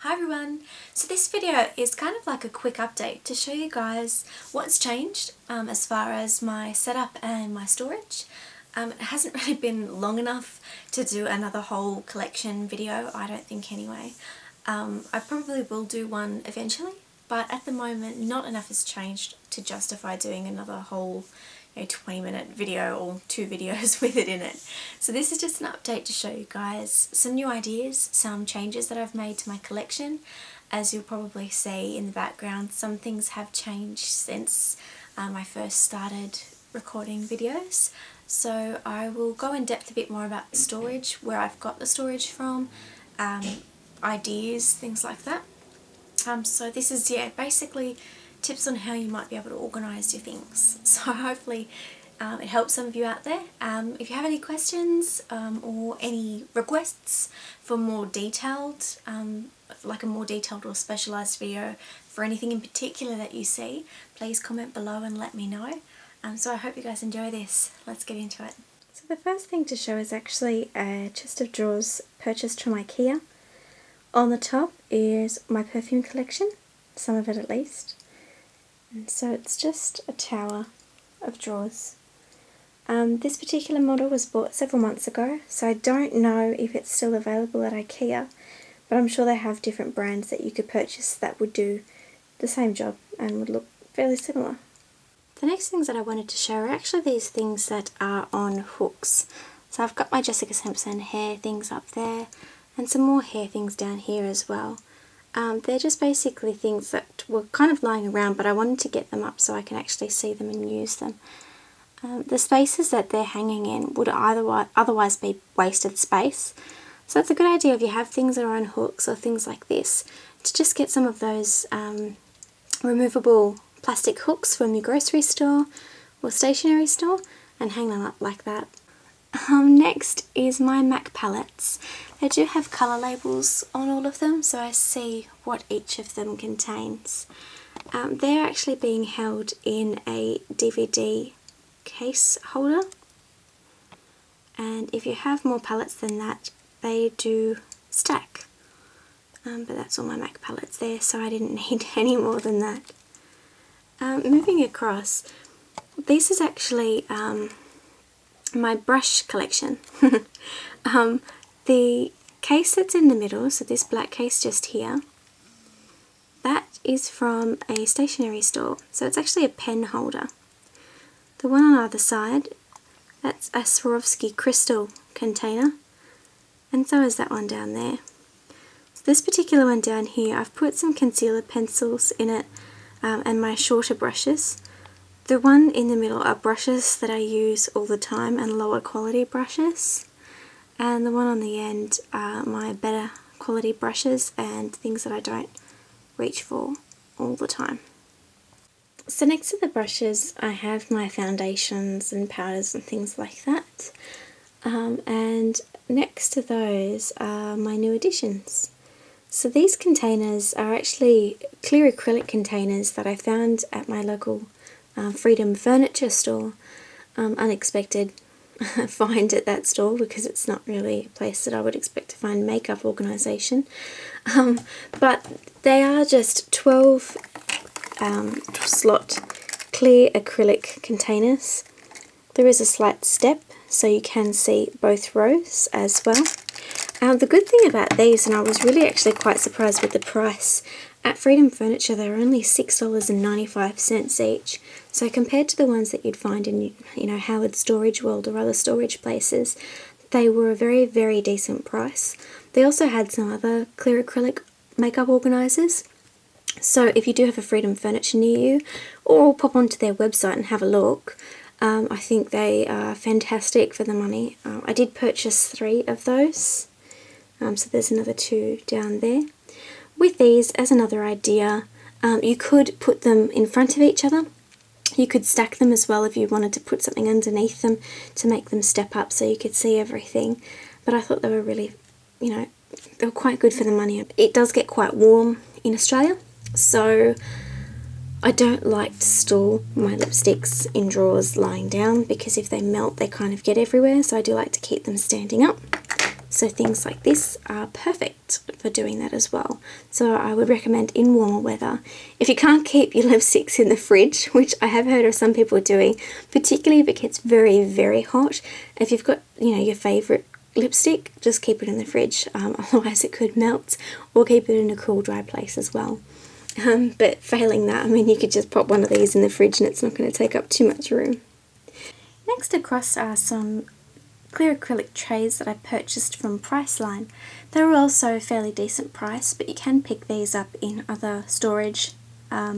Hi everyone! So this video is kind of like a quick update to show you guys what's changed as far as my setup and my storage. It hasn't really been long enough to do another whole collection video, I don't think anyway. I probably will do one eventually, but at the moment not enough has changed to justify doing another whole 20-minute video or 2 videos with it in it. So this is just an update to show you guys some new ideas, some changes that I've made to my collection. As you'll probably see in the background, some things have changed since I first started recording videos. So I will go in depth a bit more about the storage, where I've got the storage from, ideas, things like that. So this is, basically tips on how you might be able to organise your things. So hopefully it helps some of you out there. If you have any questions or any requests for more detailed, like a more detailed or specialised video for anything in particular that you see, please comment below and let me know. So I hope you guys enjoy this. Let's get into it. So the first thing to show is actually a chest of drawers purchased from IKEA. On the top is my perfume collection, some of it at least. And so it's just a tower of drawers. This particular model was bought several months ago, so I don't know if it's still available at IKEA, but I'm sure they have different brands that you could purchase that would do the same job and would look fairly similar. The next things that I wanted to show are actually these things that are on hooks. So I've got my Jessica Simpson hair things up there and some more hair things down here as well. They're just basically things that were kind of lying around, but I wanted to get them up so I can actually see them and use them. The spaces that they're hanging in would otherwise be wasted space. So it's a good idea if you have things that are on hooks or things like this, to just get some of those removable plastic hooks from your grocery store or stationery store and hang them up like that. Next is my MAC palettes. They do have colour labels on all of them, so I see what each of them contains. They're actually being held in a DVD case holder, and if you have more palettes than that, they do stack. But that's all my MAC palettes there, so I didn't need any more than that. Moving across, this is actually my brush collection. The case that's in the middle, so this black case just here, that is from a stationery store, so it's actually a pen holder. The one on either side, that's a Swarovski crystal container, and so is that one down there. So this particular one down here, I've put some concealer pencils in it and my shorter brushes. The one in the middle are brushes that I use all the time and lower quality brushes, and the one on the end are my better quality brushes and things that I don't reach for all the time. So next to the brushes I have my foundations and powders and things like that, and next to those are my new additions. So these containers are actually clear acrylic containers that I found at my local Freedom furniture store. Unexpected find at that store, because it's not really a place that I would expect to find makeup organisation. But they are just 12 slot clear acrylic containers. There is a slight step so you can see both rows as well. The good thing about these, and I was really actually quite surprised with the price, at Freedom Furniture they were only $6.95 each. So compared to the ones that you'd find in, Howard Storage World or other storage places, they were a very, very decent price. They also had some other clear acrylic makeup organisers. So if you do have a Freedom Furniture near you, or pop onto their website and have a look, I think they are fantastic for the money. I did purchase 3 of those, so there's another 2 down there. With these, as another idea, you could put them in front of each other. You could stack them as well if you wanted to put something underneath them to make them step up so you could see everything. But I thought they were really, they were quite good for the money. It does get quite warm in Australia, so I don't like to store my lipsticks in drawers lying down, because if they melt they kind of get everywhere, so I do like to keep them standing up. So things like this are perfect for doing that as well. So I would recommend in warmer weather. If you can't keep your lipsticks in the fridge, which I have heard of some people doing, particularly if it gets very, very hot, if you've got, your favourite lipstick, just keep it in the fridge, otherwise it could melt, or keep it in a cool, dry place as well. But failing that, you could just pop one of these in the fridge and it's not going to take up too much room. Next across are some clear acrylic trays that I purchased from Priceline. They were also a fairly decent price, but you can pick these up in other storage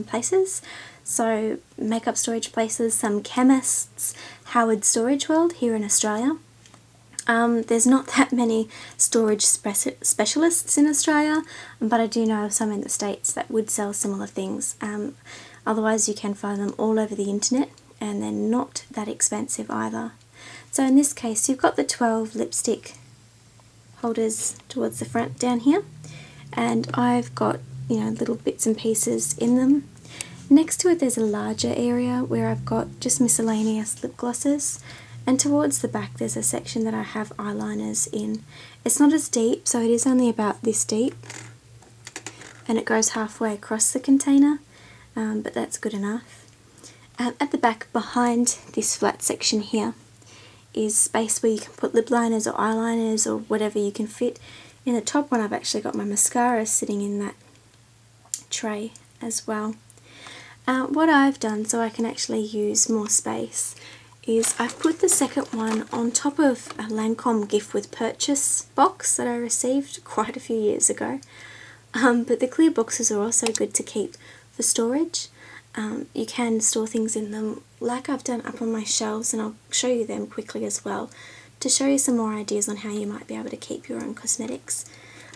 places. So makeup storage places, some chemists, Howard Storage World here in Australia. There's not that many storage specialists in Australia, but I do know of some in the States that would sell similar things. Otherwise you can find them all over the internet, and they're not that expensive either. So in this case you've got the 12 lipstick holders towards the front down here, and I've got little bits and pieces in them. Next to it there's a larger area where I've got just miscellaneous lip glosses, and towards the back there's a section that I have eyeliners in. It's not as deep, so it is only about this deep, and it goes halfway across the container, but that's good enough. At the back behind this flat section here is space where you can put lip liners or eyeliners or whatever you can fit. In the top one I've actually got my mascara sitting in that tray as well. What I've done so I can actually use more space is I've put the second one on top of a Lancome gift with purchase box that I received quite a few years ago. But the clear boxes are also good to keep for storage. You can store things in them like I've done up on my shelves, and I'll show you them quickly as well to show you some more ideas on how you might be able to keep your own cosmetics.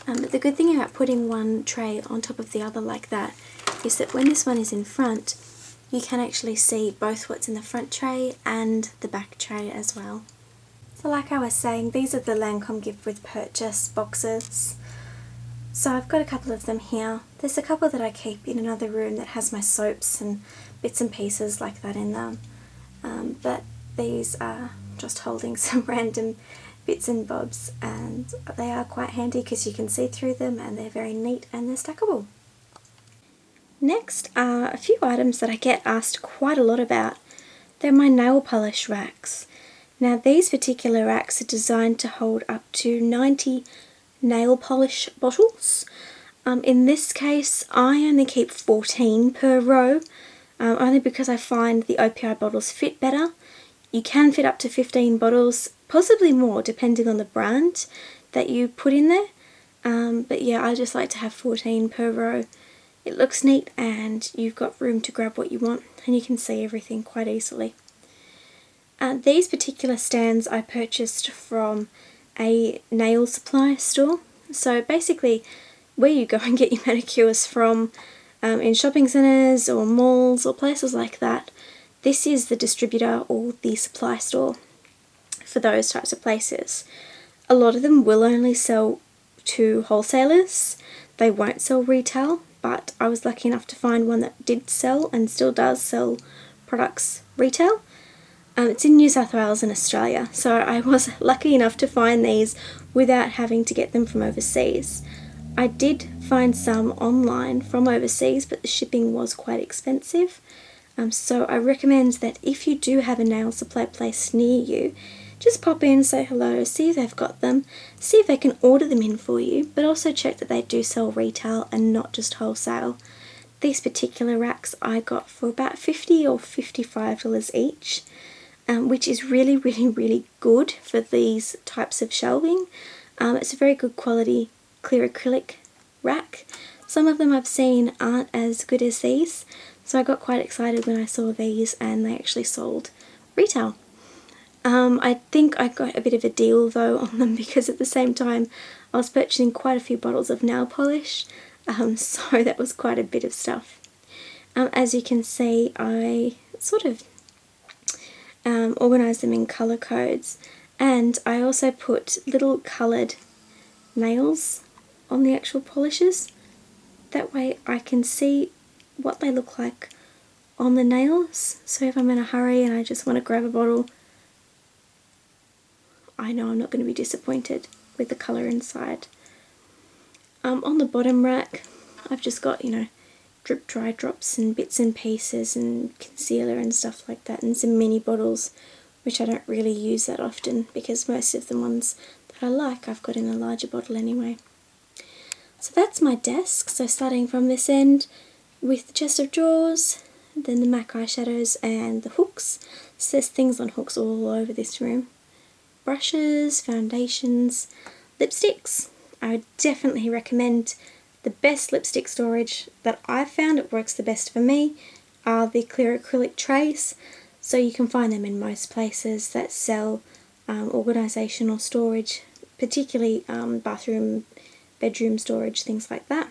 But the good thing about putting one tray on top of the other like that is that when this one is in front, you can actually see both what's in the front tray and the back tray as well. So like I was saying, these are the Lancome gift with purchase boxes. So I've got a couple of them here. There's a couple that I keep in another room that has my soaps and bits and pieces like that in them. But these are just holding some random bits and bobs, and they are quite handy because you can see through them and they're very neat and they're stackable. Next are a few items that I get asked quite a lot about. They're my nail polish racks. Now these particular racks are designed to hold up to 90 nail polish bottles. In this case I only keep 14 per row, only because I find the OPI bottles fit better. You can fit up to 15 bottles, possibly more depending on the brand that you put in there, but yeah, I just like to have 14 per row. It looks neat and you've got room to grab what you want and you can see everything quite easily. These particular stands I purchased from a nail supply store. So basically where you go and get your manicures from, in shopping centres or malls or places like that, this is the distributor or the supply store for those types of places. A lot of them will only sell to wholesalers. They won't sell retail, but I was lucky enough to find one that did sell and still does sell products retail. It's in New South Wales in Australia, so I was lucky enough to find these without having to get them from overseas. I did find some online from overseas, but the shipping was quite expensive. So I recommend that if you do have a nail supply place near you, just pop in, say hello, see if they've got them, see if they can order them in for you, but also check that they do sell retail and not just wholesale. These particular racks I got for about $50 or $55 each, which is really, really, really good for these types of shelving. It's a very good quality clear acrylic rack. Some of them I've seen aren't as good as these, so I got quite excited when I saw these and they actually sold retail. I think I got a bit of a deal though on them because at the same time I was purchasing quite a few bottles of nail polish, so that was quite a bit of stuff. As you can see, I sort of organised them in colour codes, and I also put little coloured nails on the actual polishes. That way I can see what they look like on the nails, so if I'm in a hurry and I just want to grab a bottle, I know I'm not going to be disappointed. with the colour inside. On the bottom rack I've just got, drip dry drops and bits and pieces and concealer and stuff like that, and some mini bottles which I don't really use that often because most of the ones that I like I've got in a larger bottle anyway. So that's my desk. So starting from this end with the chest of drawers, then the MAC eyeshadows and the hooks. So there's things on hooks all over this room. Brushes, foundations, lipsticks. I would definitely recommend the best lipstick storage that I've found, it works the best for me, are the clear acrylic trays. So you can find them in most places that sell organisational storage, particularly bathroom, bedroom storage, things like that.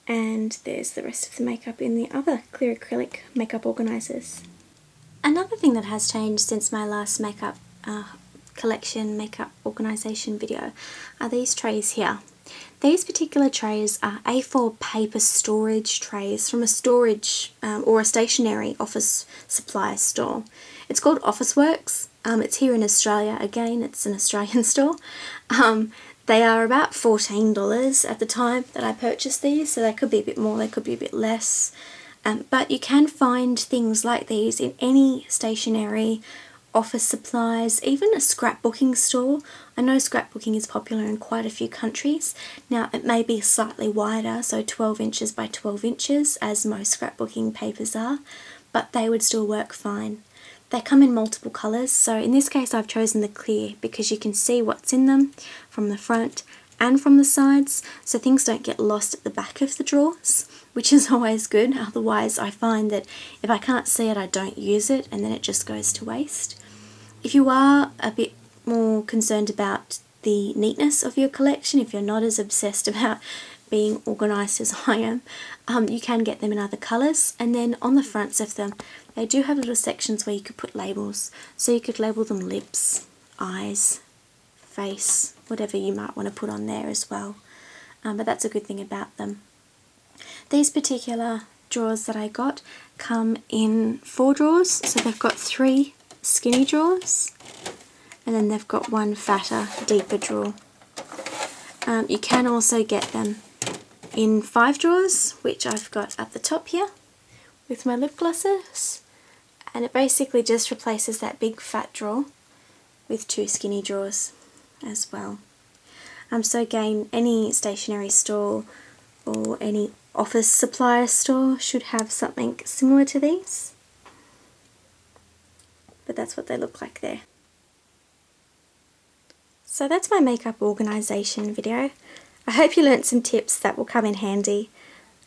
And there's the rest of the makeup in the other clear acrylic makeup organisers. Another thing that has changed since my last makeup collection makeup organisation video are these trays here. These particular trays are A4 paper storage trays from a storage or a stationery office supply store. It's called Officeworks. It's here in Australia. Again, it's an Australian store. They are about $14 at the time that I purchased these, so they could be a bit more, they could be a bit less. But you can find things like these in any stationery, office supplies, even a scrapbooking store. I know scrapbooking is popular in quite a few countries. Now it may be slightly wider, so 12 inches by 12 inches as most scrapbooking papers are, but they would still work fine. They come in multiple colours, so in this case I've chosen the clear because you can see what's in them from the front and from the sides, so things don't get lost at the back of the drawers, which is always good. Otherwise I find that if I can't see it I don't use it and then it just goes to waste. If you are a bit more concerned about the neatness of your collection, if you're not as obsessed about being organised as I am, you can get them in other colours, and then on the fronts of them they do have little sections where you could put labels, so you could label them lips, eyes, face, whatever you might want to put on there as well, but that's a good thing about them. These particular drawers that I got come in 4 drawers, so they've got 3 skinny drawers and then they've got 1 fatter, deeper drawer. You can also get them in 5 drawers, which I've got at the top here with my lip glosses, and it basically just replaces that big fat drawer with 2 skinny drawers as well. So again, any stationery store or any office supply store should have something similar to these, but that's what they look like there. So that's my makeup organisation video. I hope you learnt some tips that will come in handy.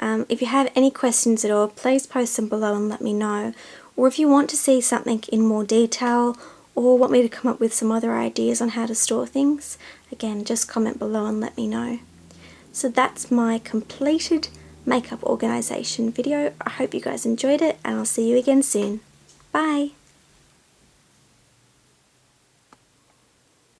If you have any questions at all, please post them below and let me know. Or if you want to see something in more detail or want me to come up with some other ideas on how to store things, again, just comment below and let me know. So that's my completed makeup organisation video. I hope you guys enjoyed it and I'll see you again soon. Bye!